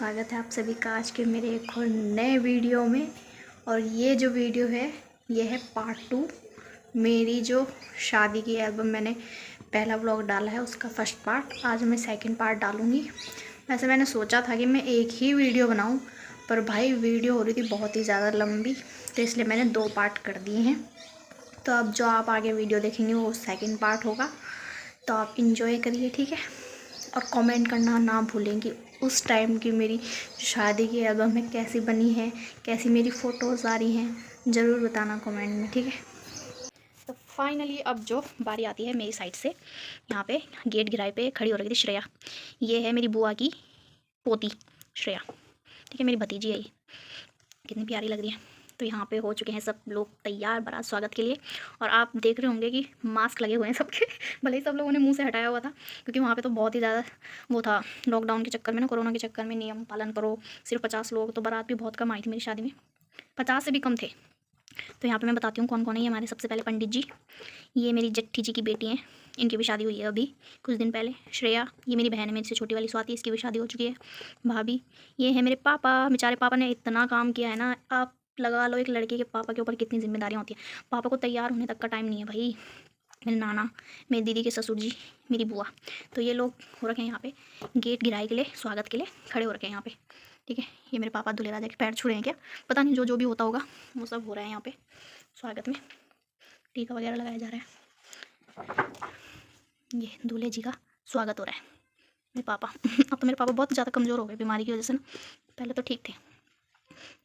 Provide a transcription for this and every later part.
स्वागत है आप सभी का आज के मेरे एक और नए वीडियो में। और ये जो वीडियो है ये है पार्ट 2। मेरी जो शादी की एल्बम मैंने पहला व्लॉग डाला है उसका फर्स्ट पार्ट, आज मैं सेकंड पार्ट डालूँगी। वैसे मैंने सोचा था कि मैं एक ही वीडियो बनाऊं, पर भाई वीडियो हो रही थी बहुत ही ज़्यादा लंबी, तो इसलिए मैंने 2 पार्ट कर दिए हैं। तो अब जो आप आगे वीडियो देखेंगे वो सेकंड पार्ट होगा, तो आप इंजॉय करिए, ठीक है। और कमेंट करना ना भूलें कि उस टाइम की मेरी शादी की एल्बम में कैसी बनी है, कैसी मेरी फ़ोटोज़ आ रही हैं, ज़रूर बताना कमेंट में, ठीक है। तो फाइनली अब जो बारी आती है मेरी साइड से, यहाँ पे गेट गिराए पे खड़ी हो रही थी श्रेया। ये है मेरी बुआ की पोती श्रेया, ठीक है, मेरी भतीजी है ये। कितनी प्यारी लग रही है। तो यहाँ पे हो चुके हैं सब लोग तैयार बारात स्वागत के लिए। और आप देख रहे होंगे कि मास्क लगे हुए हैं सबके भले ही सब लोगों ने मुंह से हटाया हुआ था, क्योंकि वहाँ पे तो बहुत ही ज़्यादा वो था, लॉकडाउन के चक्कर में ना, कोरोना के चक्कर में नियम पालन करो। सिर्फ 50 लोग, तो बारात भी बहुत कम आई थी मेरी शादी में, 50 से भी कम थे। तो यहाँ पर मैं बताती हूँ कौन कौन है। ये हमारे सबसे पहले पंडित जी, ये मेरी जेठी जी की बेटी हैं, इनकी भी शादी हुई है अभी कुछ दिन पहले। श्रेया, ये मेरी बहन है, मेरी से छोटी वाली स्वाति, इसकी भी शादी हो चुकी है। भाभी, ये है मेरे पापा। बेचारे पापा ने इतना काम किया है ना, आप लगा लो एक लड़के के पापा के ऊपर कितनी जिम्मेदारियाँ होती हैं। पापा को तैयार होने तक का टाइम नहीं है भाई। मेरे नाना, मेरी दीदी के ससुर जी, मेरी बुआ, तो ये लोग हो रखे हैं यहाँ पे गेट गिराई के लिए, स्वागत के लिए खड़े हो रखे हैं यहाँ पे, ठीक है। ये मेरे पापा दूल्हे राजा के पैर छू रहे हैं क्या, पता नहीं, जो भी होता होगा वो सब हो रहा है यहाँ पे स्वागत में। टीका वगैरह लगाया जा रहा है। ये दूल्हे जी का स्वागत हो रहा है। मेरे पापा अब तो मेरे पापा बहुत ज़्यादा कमज़ोर हो गए बीमारी की वजह से ना, पहले तो ठीक थे।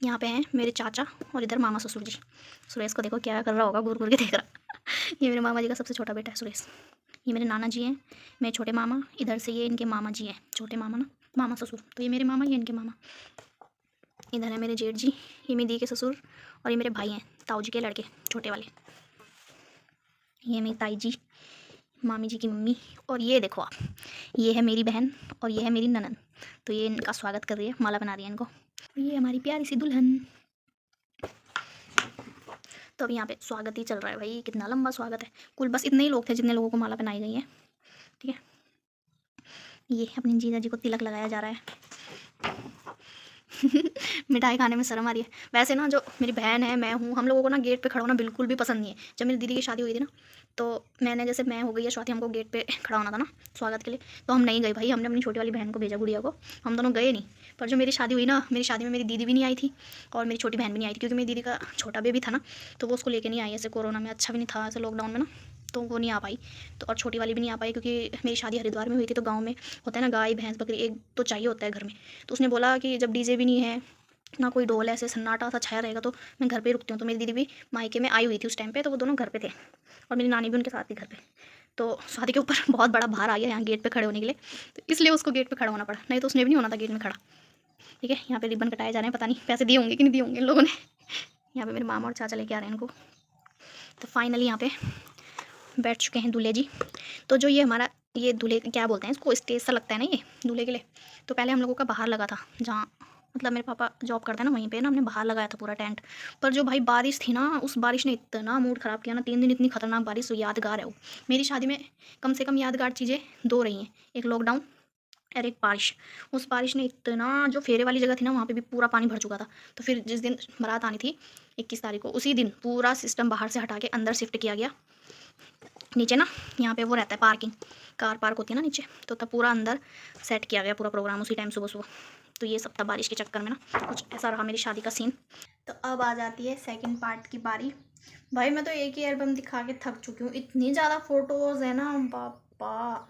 यहाँ पे हैं मेरे चाचा और इधर मामा ससुर जी। सुरेश को देखो क्या कर रहा होगा, घूर घूर के देख रहा ये मेरे मामा जी का सबसे छोटा बेटा है सुरेश। ये मेरे नाना जी हैं, मेरे छोटे मामा, इधर से ये इनके मामा जी हैं, छोटे मामा ना, मामा ससुर, तो ये मेरे मामा, ये इनके मामा। इधर है मेरे जेठ जी, ये मेरी दी के ससुर, और ये मेरे भाई हैं, ताऊ जी के लड़के छोटे वाले। ये मेरी ताई जी, मामी जी की मम्मी। और ये देखो आप, ये है मेरी बहन और ये है मेरी ननद, तो ये इनका स्वागत कर रही है, माला बना रही है इनको। ये हमारी प्यारी सी दुल्हन। तो अभी यहाँ पे स्वागत ही चल रहा है भाई, कितना लंबा स्वागत है। कुल बस इतने ही लोग थे जितने लोगों को माला पहनाई गई है, ठीक है। ये अपनी जीजा जी को तिलक लगाया जा रहा है मिठाई खाने में शर्म आ रही है। वैसे ना, जो मेरी बहन है, मैं हूँ, हम लोगों को ना गेट पे खड़ा होना बिल्कुल भी पसंद नहीं है। जब मेरी दीदी की शादी हुई थी ना, तो मैंने, जैसे मैं हो गई है स्वाति, हमको गेट पे खड़ा होना था ना स्वागत के लिए, तो हम नहीं गए भाई। हमने अपनी छोटी वाली बहन को भेजा, गुड़िया को, हम दोनों गए नहीं। पर जो मेरी शादी हुई ना, मेरी शादी में मेरी दीदी भी नहीं आई थी और मेरी छोटी बहन भी नहीं आई थी, क्योंकि मेरी दीदी का छोटा बेबी था ना, तो वो उसको लेके नहीं आई। ऐसे कोरोना में अच्छा भी नहीं था, ऐसे लॉकडाउन में ना, तो वो नहीं आ पाई। तो और छोटी वाली भी नहीं आ पाई, क्योंकि मेरी शादी हरिद्वार में हुई थी, तो गाँव में होता है ना, गाय भैंस बकरी एक तो चाहिए होता है घर में। तो उसने बोला कि जब डीजे भी नहीं है ना, कोई ढोल, ऐसे सन्नाटा सा छाया रहेगा, तो मैं घर पे ही रुकती हूँ। तो मेरी दीदी भी मायके में आई हुई थी उस टाइम पे, तो वो दोनों घर पे थे, और मेरी नानी भी उनके साथ थी घर पे। तो शादी के ऊपर बहुत बड़ा भार आ गया यहाँ गेट पे खड़े होने के लिए, तो इसलिए उसको गेट पे खड़ा होना पड़ा, नहीं तो उसने भी नहीं होना था गेट में खड़ा, ठीक है। यहाँ पे रिबन कटाए जा रहे हैं, पता नहीं पैसे दिए होंगे कि नहीं दिए होंगे इन लोगों ने यहाँ पे मेरे मामा और चाचा लेके आ रहे हैं इनको। तो फाइनली यहाँ पे बैठ चुके हैं दूल्हे जी। तो जो ये हमारा, ये दूल्हे क्या बोलते हैं इसको, स्टेज सा लगता है ना ये दूल्हे के लिए, तो पहले हम लोगों का बाहर लगा था, जहाँ मतलब मेरे पापा जॉब करते हैं ना, वहीं पे ना हमने बाहर लगाया था पूरा टेंट। पर जो भाई बारिश थी ना, उस बारिश ने इतना मूड ख़राब किया ना, 3 दिन इतनी खतरनाक बारिश, तो यादगार है वो मेरी शादी में। कम से कम यादगार चीज़ें 2 रही हैं, एक लॉकडाउन और एक बारिश। उस बारिश ने इतना, जो फेरे वाली जगह थी ना, वहाँ पे भी पूरा पानी भर चुका था। तो फिर जिस दिन बारात आनी थी 21 तारीख को, उसी दिन पूरा सिस्टम बाहर से हटा के अंदर शिफ्ट किया गया। नीचे ना, यहाँ पे वो रहता है पार्किंग, कार पार्क होती है ना नीचे, तो तब पूरा अंदर सेट किया गया पूरा प्रोग्राम उसी टाइम सुबह सुबह। तो ये सब था बारिश के चक्कर में ना, कुछ ऐसा रहा मेरी शादी का सीन। तो अब आ जाती है सेकंड पार्ट की बारी। भाई मैं तो एक ही एल्बम दिखा के थक चुकी हूँ, इतनी ज़्यादा फ़ोटोज़ है ना पापा।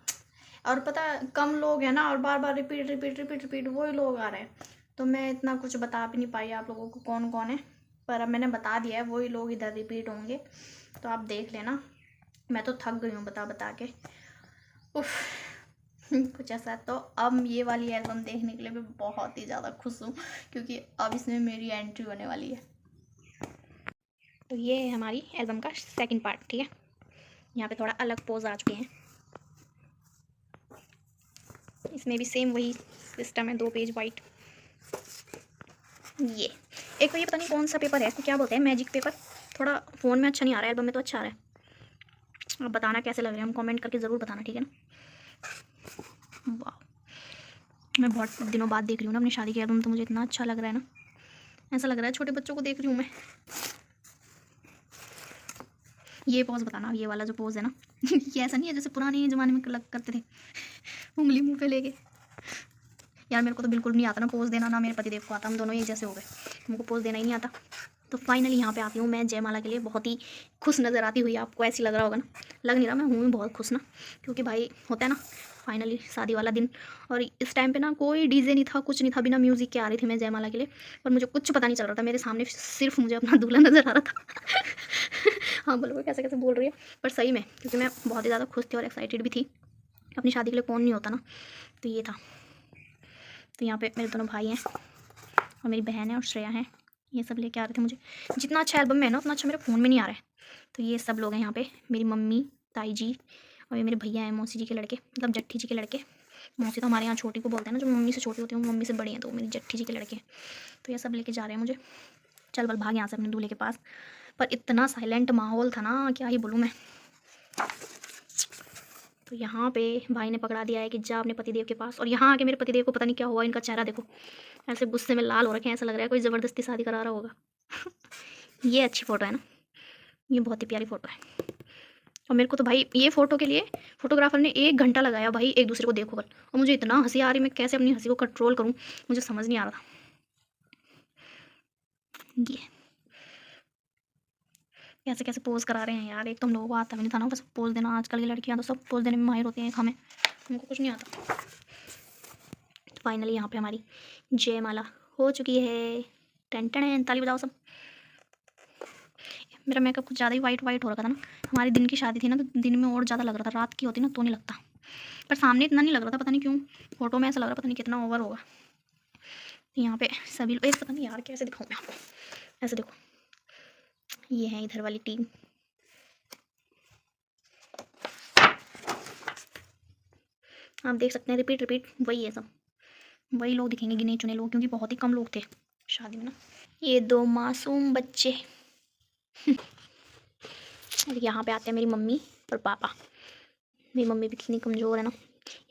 और पता कम लोग हैं ना, और बार बार रिपीट रिपीट रिपीट रिपीट वही लोग आ रहे हैं, तो मैं इतना कुछ बता भी नहीं पाई आप लोगों को कौन कौन है। पर अब मैंने बता दिया है, वही लोग इधर रिपीट होंगे, तो आप देख लेना। मैं तो थक गई हूँ बता बता के, उफ कुछ ऐसा। तो अब ये वाली एल्बम देखने के लिए मैं बहुत ही ज़्यादा खुश हूँ, क्योंकि अब इसमें मेरी एंट्री होने वाली है। तो ये है हमारी एल्बम का सेकंड पार्ट, ठीक है। यहाँ पे थोड़ा अलग पोज आ चुके हैं, इसमें भी सेम वही सिस्टम है, 2 पेज वाइट। ये एक तो ये पता नहीं कौन सा पेपर है, इसको क्या बोलते हैं, मैजिक पेपर। थोड़ा फ़ोन में अच्छा नहीं आ रहा है, एल्बम में तो अच्छा आ रहा है। अब बताना कैसे लग रहे हैं, हम कमेंट करके ज़रूर बताना, ठीक है ना। वाह, मैं बहुत दिनों बाद देख रही हूँ ना अपनी शादी के एल्बम, तो मुझे इतना अच्छा लग रहा है ना, ऐसा लग रहा है छोटे बच्चों को देख रही हूँ मैं। ये पोज़ बताना, ये वाला जो पोज़ है ना ये ऐसा नहीं है जैसे पुराने ज़माने में करते थे, उंगली मुँह पे लेके। यार मेरे को तो बिल्कुल नहीं आता ना पोज़ देना, ना मेरे पतिदेव को आता, हम दोनों एक जैसे हो गए, हमको पोज़ देना ही नहीं आता। तो फाइनली यहाँ पे आती हूँ मैं जयमाला के लिए, बहुत ही खुश नज़र आती हुई। आपको ऐसी लग रहा होगा ना, लग नहीं रहा, मैं हूँ बहुत खुश ना, क्योंकि भाई होता है ना फाइनली शादी वाला दिन। और इस टाइम पे ना कोई डीजे नहीं था, कुछ नहीं था, बिना म्यूज़िक के आ रही थी मैं जयमाला के लिए, और मुझे कुछ पता नहीं चल रहा था, मेरे सामने सिर्फ मुझे अपना दूल्हा नज़र आ रहा था हाँ बोलो कैसे कैसे बोल रही है, पर सही में, क्योंकि मैं बहुत ही ज़्यादा खुश थी और एक्साइटेड भी थी। अपनी शादी के लिए कौन नहीं होता ना, तो ये था। तो यहाँ पे मेरे दोनों भाई हैं और मेरी बहन है और श्रेया है, ये सब लेके आ रहे थे मुझे। जितना अच्छा एल्बम में है ना उतना अच्छा मेरे फ़ोन में नहीं आ रहा है। तो ये सब लोग हैं यहाँ पे, मेरी मम्मी, ताई जी, और ये मेरे भैया हैं, मौसी जी के लड़के, मतलब जट्ठी जी के लड़के। मौसी तो हमारे यहाँ छोटी को बोलते हैं ना, जो मम्मी से छोटी होती है वो मम्मी से बड़ी हैं, तो वो मेरी जट्ठी जी के लड़के हैं। तो ये सब लेके जा रहे हैं मुझे, चल बल भाग यहाँ से अपने दूल्हे के पास। पर इतना साइलेंट माहौल था ना, क्या ही बोलूँ मैं। तो यहाँ पे भाई ने पकड़ा दिया है कि जा अपने पतिदेव के पास, और यहाँ आके मेरे पतिदेव को पता नहीं क्या हुआ, इनका चेहरा देखो, ऐसे गुस्से में लाल हो रखे हैं, ऐसा लग रहा है कोई ज़बरदस्ती शादी करा रहा होगा ये अच्छी फ़ोटो है ना, ये बहुत ही प्यारी फ़ोटो है। और मेरे को तो भाई ये फ़ोटो के लिए फोटोग्राफर ने 1 घंटा लगाया भाई, एक दूसरे को देखो कर, और मुझे इतना हंसी आ रही, मैं कैसे अपनी हंसी को कंट्रोल करूँ मुझे समझ नहीं आ रहा था। ये कैसे कैसे पोज़ करा रहे हैं यार, एक तो हम लोगों को आता भी नहीं था ना बस पोज़ देना। आजकल की लड़कियाँ तो सब पोज़ देने में माहिर होती हैं, हमें हमको कुछ नहीं आता। फाइनली यहाँ पे हमारी जयमाला हो चुकी है, टेन टेन, ताली बजाओ सब। मेरा मेकअप कुछ ज़्यादा ही वाइट वाइट हो रखा था ना, हमारी दिन की शादी थी ना, तो दिन में और ज़्यादा लग रहा था, रात की होती ना तो नहीं लगता, पर सामने इतना नहीं लग रहा था, पता नहीं क्यों फोटो में ऐसा लग रहा, पता नहीं कितना ओवर होगा। यहाँ पे सभी लोग, पता नहीं यार कैसे दिखाऊँ मैं आपको, ऐसे देखो, ये है इधर वाली टीम, आप देख सकते हैं, रिपीट रिपीट वही है सब, वही लोग दिखेंगे, गिने चुने लोग, क्योंकि बहुत ही कम लोग थे शादी में ना। ये 2 मासूम बच्चे और यहाँ पे आते हैं मेरी मम्मी और पापा। मेरी मम्मी भी कितनी कमज़ोर है ना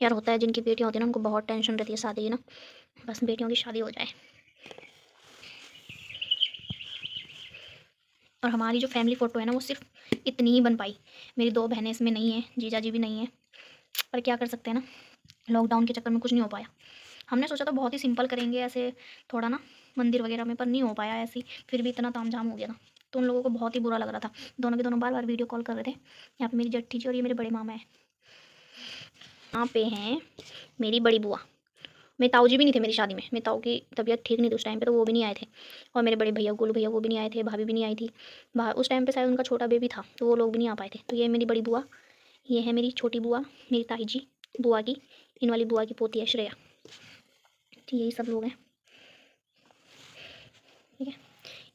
यार, होता है जिनकी बेटियाँ होती है ना उनको बहुत टेंशन रहती है शादी की ना, बस बेटियों की शादी हो जाए। और हमारी जो फैमिली फ़ोटो है ना वो सिर्फ इतनी ही बन पाई, मेरी 2 बहनें इसमें नहीं हैं, जीजा जी भी नहीं है, पर क्या कर सकते हैं ना, लॉकडाउन के चक्कर में कुछ नहीं हो पाया। हमने सोचा था बहुत ही सिंपल करेंगे ऐसे थोड़ा ना मंदिर वगैरह में, पर नहीं हो पाया ऐसे, फिर भी इतना तामझाम हो गया था, तो उन लोगों को बहुत ही बुरा लग रहा था। दोनों के दोनों बार बार वीडियो कॉल कर रहे थे। यहाँ पे मेरी जट्ठी जी और ये मेरे बड़े मामा है। यहाँ पे हैं मेरी बड़ी बुआ, मेरे ताऊ जी भी नहीं थे मेरी शादी में, मेरे ताऊ की तबीयत ठीक नहीं थी उस टाइम पे, तो वो भी नहीं आए थे। और मेरे बड़े भैया गोलू भैया वो भी नहीं आए थे, भाभी भी नहीं आई थी, उस टाइम पे शायद उनका छोटा बेबी था, तो वो लोग भी नहीं आ पाए थे। तो ये मेरी बड़ी बुआ, ये है मेरी छोटी बुआ, मेरी ताई जी बुआ की, इन वाली बुआ की पोती है श्रेया। तो यही सब लोग हैं, ठीक है।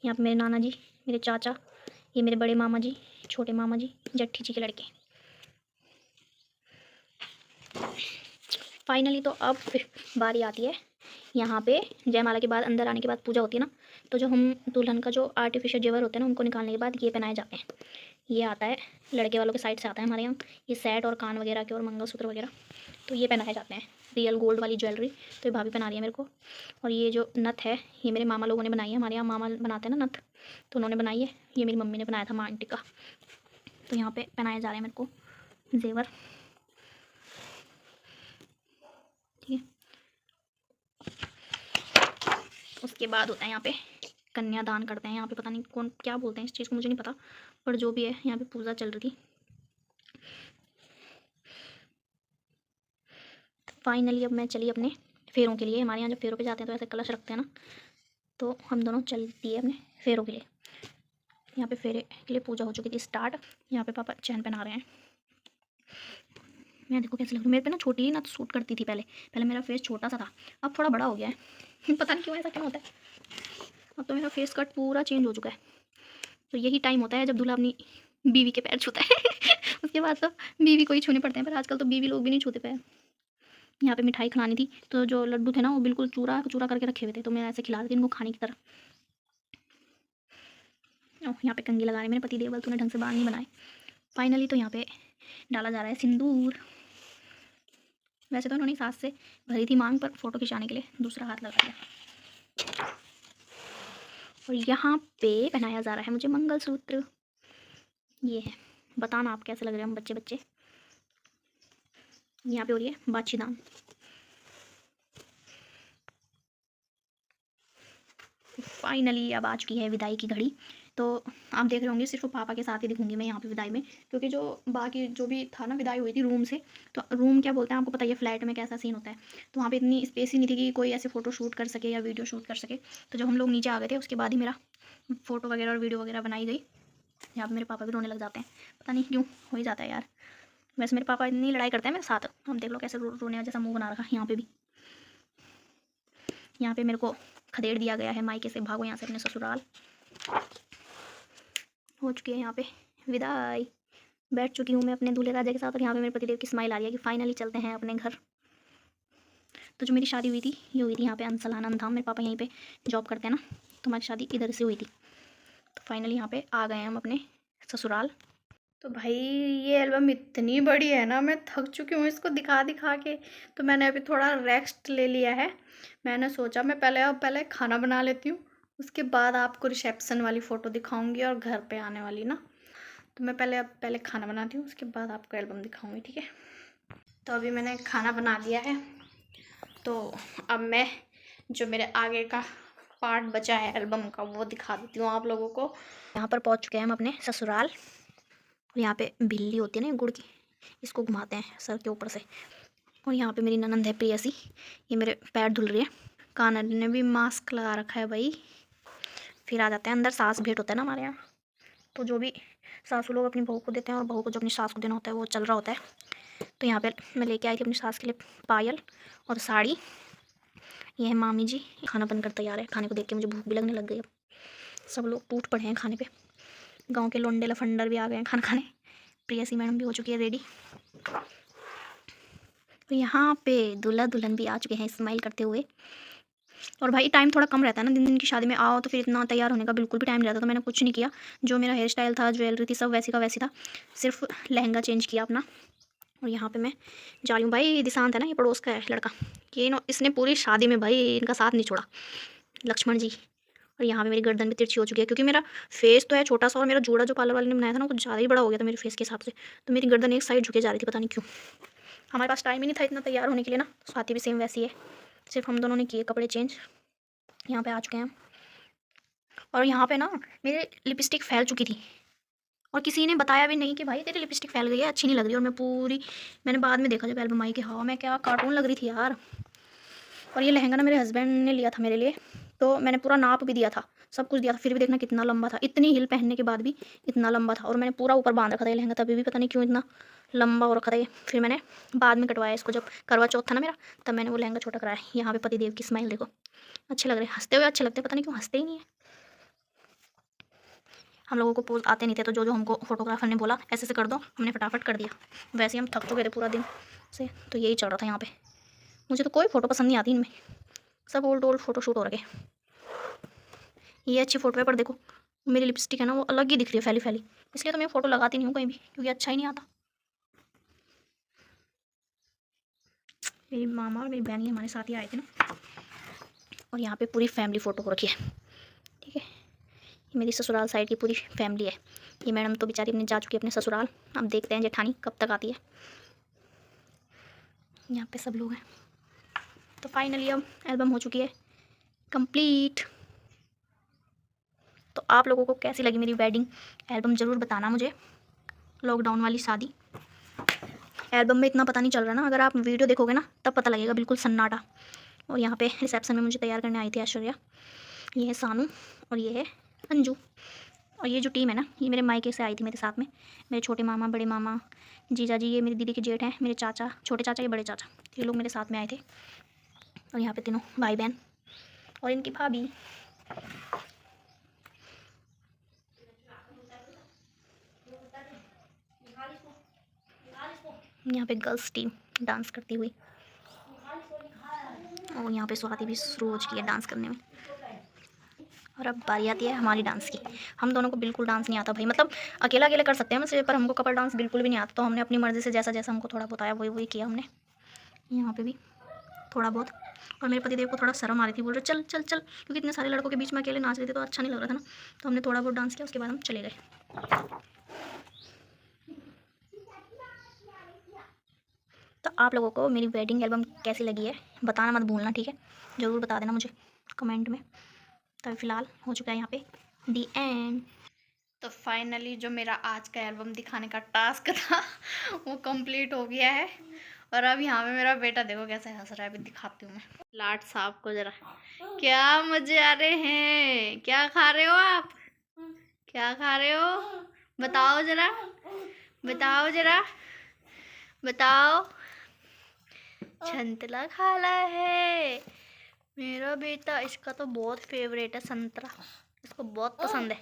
यहाँ पे मेरे नाना जी, मेरे चाचा, ये मेरे बड़े मामा जी, छोटे मामा जी, जट्ठी जी के लड़के। फाइनली तो अब फिर बारी आती है यहाँ पे, जयमाला के बाद अंदर आने के बाद पूजा होती है ना, तो जो हम दुल्हन का जो आर्टिफिशियल जेवर होते हैं ना उनको निकालने के बाद ये पहनाए जाते हैं। ये आता है लड़के वालों के साइड से आता है हमारे यहाँ, ये सेट और कान वगैरह के और मंगलसूत्र वगैरह, तो ये पहनाए जाते हैं, रियल गोल्ड वाली ज्वेलरी। तो ये भाभी पहना रही है मेरे को। और ये जो नथ है ये मेरे मामा लोगों ने बनाई है, हमारे यहाँ मामा बनाते हैं ना नथ, तो उन्होंने बनाई है। ये मेरी मम्मी ने बनाया था माँ आंटी का। तो यहाँ पे पहनाए जा रहे हैं मेरे को जेवर, ठीक है। उसके बाद होता है यहाँ पे कन्यादान करते हैं, यहाँ पे पता नहीं कौन क्या बोलते हैं इस चीज़ को, मुझे नहीं पता, पर जो भी है यहाँ पे पूजा चल रही थी। फाइनली अब मैं चली अपने फेरों के लिए। हमारे यहाँ जब फेरों पे जाते हैं तो ऐसे कलश रखते हैं ना, तो हम दोनों चलती है अपने फेरों के लिए। यहाँ पे फेरे के लिए पूजा हो चुकी थी स्टार्ट। यहाँ पे पापा चैन पहना रहे हैं। मैं देखो कैसे लग रही, मेरे पे ना छोटी ही ना सूट करती थी पहले, पहले मेरा फेस छोटा सा था, अब थोड़ा बड़ा हो गया है पता नहीं क्यों, ऐसा क्यों होता है। अब तो मेरा फेस कट पूरा चेंज हो चुका है। तो यही टाइम होता है जब दूल्हा अपनी बीवी के पैर छूता है उसके बाद तो बीवी को ही छूने पड़ते हैं, पर आजकल तो बीवी लोग भी नहीं छूते पैर। यहाँ पे मिठाई खिलानी थी, तो जो लड्डू थे ना वो बिल्कुल चूरा चूरा करके रखे हुए थे, तो मैं ऐसे खिला रही थी इनको खाने की तरह। ओह यहाँ पे कंघी लगा रहे मेरे पति देवल, तूने ढंग से बाल नहीं बनाए। फाइनली तो यहाँ पे डाला जा रहा है सिंदूर। वैसे तो उन्होंने सास से भरी थी मांग, पर फ़ोटो खिंचाने के लिए दूसरा हाथ लगा दिया। और यहाँ पे पहनाया जा रहा है मुझे मंगलसूत्र। ये है, बताना आप कैसे लग रहे हैं हम बच्चे बच्चे। यहाँ पे हो रही है बाछीदान। फाइनली अब आ चुकी है विदाई की घड़ी। तो आप देख रहे होंगे सिर्फ पापा के साथ ही दिखूंगी मैं यहाँ पे विदाई में, क्योंकि जो बाकी जो भी था ना, विदाई हुई थी रूम से, तो रूम क्या बोलते हैं आपको पता ही है फ्लैट में कैसा सीन होता है, तो वहाँ पे इतनी स्पेस ही नहीं थी कि कोई ऐसे फ़ोटो शूट कर सके या वीडियो शूट कर सके। तो जब हम लोग नीचे आ गए थे उसके बाद ही मेरा फ़ोटो वगैरह और वीडियो वगैरह बनाई गई। यहाँ पर मेरे पापा भी रोने लग जाते हैं, पता नहीं क्यों हो ही जाता है यार। वैसे मेरे पापा इतनी लड़ाई करते हैं मेरे साथ, हम देख लो कैसे रोने जैसा मुँह बना रखा है यहाँ पे भी। यहाँ पे मेरे को खदेड़ दिया गया है मायके से, भागो यहाँ से अपने ससुराल। हो चुकी है यहाँ पे विदाई, बैठ चुकी हूँ मैं अपने दूल्हे राजा के साथ, और यहाँ पे मेरे पतिदेव की स्माइल आ रही है कि फाइनली चलते हैं अपने घर। तो जो मेरी शादी हुई थी ये हुई थी यहाँ पे अंसल आनंद धाम, मेरे पापा यहीं पे जॉब करते हैं ना, तो हमारी शादी इधर से हुई थी। तो फाइनली यहाँ पे आ गए हम अपने ससुराल। तो भाई ये एल्बम इतनी बड़ी है ना, मैं थक चुकी हूँ इसको दिखा दिखा के, तो मैंने अभी थोड़ा रेस्ट ले लिया है। मैंने सोचा मैं पहले खाना बना लेती हूँ, उसके बाद आपको रिसेप्शन वाली फ़ोटो दिखाऊंगी और घर पे आने वाली ना। तो मैं पहले खाना बनाती हूँ, उसके बाद आपको एल्बम दिखाऊंगी, ठीक है। तो अभी मैंने खाना बना लिया है, तो अब मैं जो मेरे आगे का पार्ट बचा है एल्बम का वो दिखा देती हूँ आप लोगों को। यहाँ पर पहुँच चुके हैं हम अपने ससुराल। यहाँ पे बिल्ली होती है ना गुड़ की, इसको घुमाते हैं सर के ऊपर से। और यहाँ पे मेरी ननंद है प्रियसी, ये मेरे पैर धुल रही है। कान्हा ने भी मास्क लगा रखा है भाई। फिर आ जाते हैं अंदर, सास भेंट होता है ना हमारे यहाँ, तो जो भी सासू लोग अपनी बहू को देते हैं और बहू को जो अपनी सास को देना होता है वो चल रहा होता है। तो यहाँ पे मैं लेके आई थी अपनी सास के लिए पायल और साड़ी। ये है मामी जी, खाना बनकर तैयार है। खाने को देख के मुझे भूख भी लगने लग गई। अब सब लोग टूट पड़े हैं खाने पे, गांव के लोंडे लफंडर भी आ गए हैं खाना खाने। प्रियसी मैडम भी हो चुकी है रेडी। तो यहाँ पे दूल्हा दुल्हन भी आ चुके हैं स्माइल करते हुए। और भाई टाइम थोड़ा कम रहता है ना, दिन की शादी में आओ तो फिर इतना तैयार होने का बिल्कुल भी टाइम नहीं रहता। तो मैंने कुछ नहीं किया, जो मेरा हेयर स्टाइल था, ज्वेलरी थी, सब वैसी का वैसी था, सिर्फ लहंगा चेंज किया अपना। और यहाँ पे मैं जा रही हूँ। भाई दिशांत है ना, ये पड़ोस का है लड़का, ये इसने पूरी शादी में भाई इनका साथ नहीं छोड़ा, लक्ष्मण जी। और यहाँ पे मेरी गर्दन भी तिरछी हो चुकी है, क्योंकि मेरा फेस तो है छोटा सा, और मेरा जूड़ा जो पार्लर वाले ने बनाया था ना कुछ ज़्यादा ही बड़ा हो गया था मेरे फेस के हिसाब से, तो मेरी गर्दन एक साइड झुके जा रही थी, पता नहीं क्यों। हमारे पास टाइम ही नहीं था इतना तैयार होने के लिए ना। स्वाति भी सेम वैसी है, सिर्फ हम दोनों ने किए कपड़े चेंज। यहाँ पे आ चुके हैं। और यहाँ पे ना मेरी लिपस्टिक फैल चुकी थी, और किसी ने बताया भी नहीं कि भाई तेरी लिपस्टिक फैल गई है, अच्छी नहीं लग रही। और मैंने बाद में देखा जब एल्बम आई कि हाँ मैं क्या कार्टून लग रही थी यार। और ये लहंगा ना मेरे हस्बैंड ने लिया था मेरे लिए, तो मैंने पूरा नाप भी दिया था, सब कुछ दिया था, फिर भी देखना कितना लंबा था, इतनी हिल पहनने के बाद भी इतना लंबा था। और मैंने पूरा ऊपर बांध रखा था ये लहंगा, तभी भी पता नहीं क्यों इतना लंबा हो रखा था ये। फिर मैंने बाद में कटवाया इसको, जब करवा चौथ था ना मेरा, तब मैंने वो लहंगा छोटा कराया। यहाँ पे पतिदेव की स्माइल देखो, अच्छे लग रहे हैं, हंसते हुए अच्छे लगते हैं, पता नहीं क्यों हंसते ही नहीं है। हम लोगों को पोज आते नहीं थे, तो जो हमको फोटोग्राफर ने बोला ऐसे कर दो, हमने फटाफट कर दिया। वैसे हम थक चुके थे पूरा दिन से, तो यही चल रहा था यहाँ पे। मुझे तो कोई फ़ोटो पसंद नहीं आती इनमें, सब ओल्ड फ़ोटो शूट हो रखे। ये अच्छी फ़ोटो है, पर देखो मेरी लिपस्टिक है ना वो अलग ही दिख रही है, फैली फैली, इसलिए तो मैं फ़ोटो लगाती नहीं हूँ कहीं भी, क्योंकि अच्छा ही नहीं आता। मेरी मामा और मेरी बहन ही हमारे साथ ही आए थे ना। और यहाँ पे पूरी फैमिली फ़ोटो हो रखी है, ठीक है। ये मेरी ससुराल साइड की पूरी फैमिली है। ये मैडम तो बेचारी अपने जा चुकी है अपने ससुराल, अब देखते हैं जेठानी कब तक आती है। यहाँ पे सब लोग हैं। तो फाइनली अब एल्बम हो चुकी है कंप्लीट। तो आप लोगों को कैसी लगी मेरी वेडिंग एल्बम ज़रूर बताना मुझे। लॉकडाउन वाली शादी, एल्बम में इतना पता नहीं चल रहा ना, अगर आप वीडियो देखोगे ना तब पता लगेगा, बिल्कुल सन्नाटा। और यहाँ पे रिसेप्शन में मुझे तैयार करने आई थी ऐश्वर्या, ये है सानू और ये है अंजू। और ये जो टीम है ना, ये मेरे मायके से आई थी मेरे साथ में, मेरे छोटे मामा, बड़े मामा, जीजा जी, ये मेरी दीदी के जेठ हैं, मेरे चाचा, छोटे चाचा, ये बड़े चाचा, ये लोग मेरे साथ में आए थे। और यहाँ पे तीनों भाई बहन और इनकी भाभी। यहाँ पे गर्ल्स टीम डांस करती हुई, और यहाँ पे स्वाति भी शुरू हो चुकी है डांस करने में। और अब बारी आती है हमारी डांस की। हम दोनों को बिल्कुल डांस नहीं आता भाई, मतलब अकेला अकेले कर सकते हैं वैसे, पर हमको कपल डांस बिल्कुल भी नहीं आता। तो हमने अपनी मर्ज़ी से जैसा जैसा हमको थोड़ा बताया वही वही किया हमने। यहाँ पे भी थोड़ा बहुत। और मेरे पतिदेव को थोड़ा शर्म आ रही थी, बोल रहे चल चल चल, क्योंकि इतने सारे लड़कों के बीच में अकेले नाच रहे थे तो अच्छा नहीं लग रहा था ना। तो हमने थोड़ा बहुत डांस किया, उसके बाद हम चले गए। तो आप लोगों को मेरी वेडिंग एल्बम कैसी लगी है बताना मत भूलना, ठीक है? ज़रूर बता देना मुझे कमेंट में। तो फिलहाल हो चुका है यहाँ पे दी एंड। तो फाइनली जो मेरा आज का एल्बम दिखाने का टास्क था वो कंप्लीट हो गया है। और अब यहाँ पे मेरा बेटा देखो कैसे हंस रहा है, अभी दिखाती हूँ मैं। लाट साहब को जरा, क्या मजे आ रहे हैं, क्या खा रहे हो आप, क्या खा रहे हो, बताओ जरा, बताओ जरा, बताओ। संतरा खाला है मेरा बेटा, इसका तो बहुत फेवरेट है संतरा, इसको बहुत पसंद है।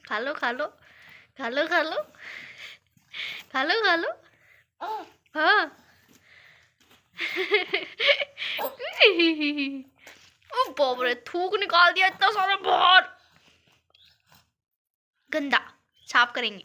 खा लो खा लो खा लो खा लो खा लो खा लो। हाँ ओ बाप रे, थूक निकाल दिया इतना सारा बाहर, गंदा, साफ करेंगे।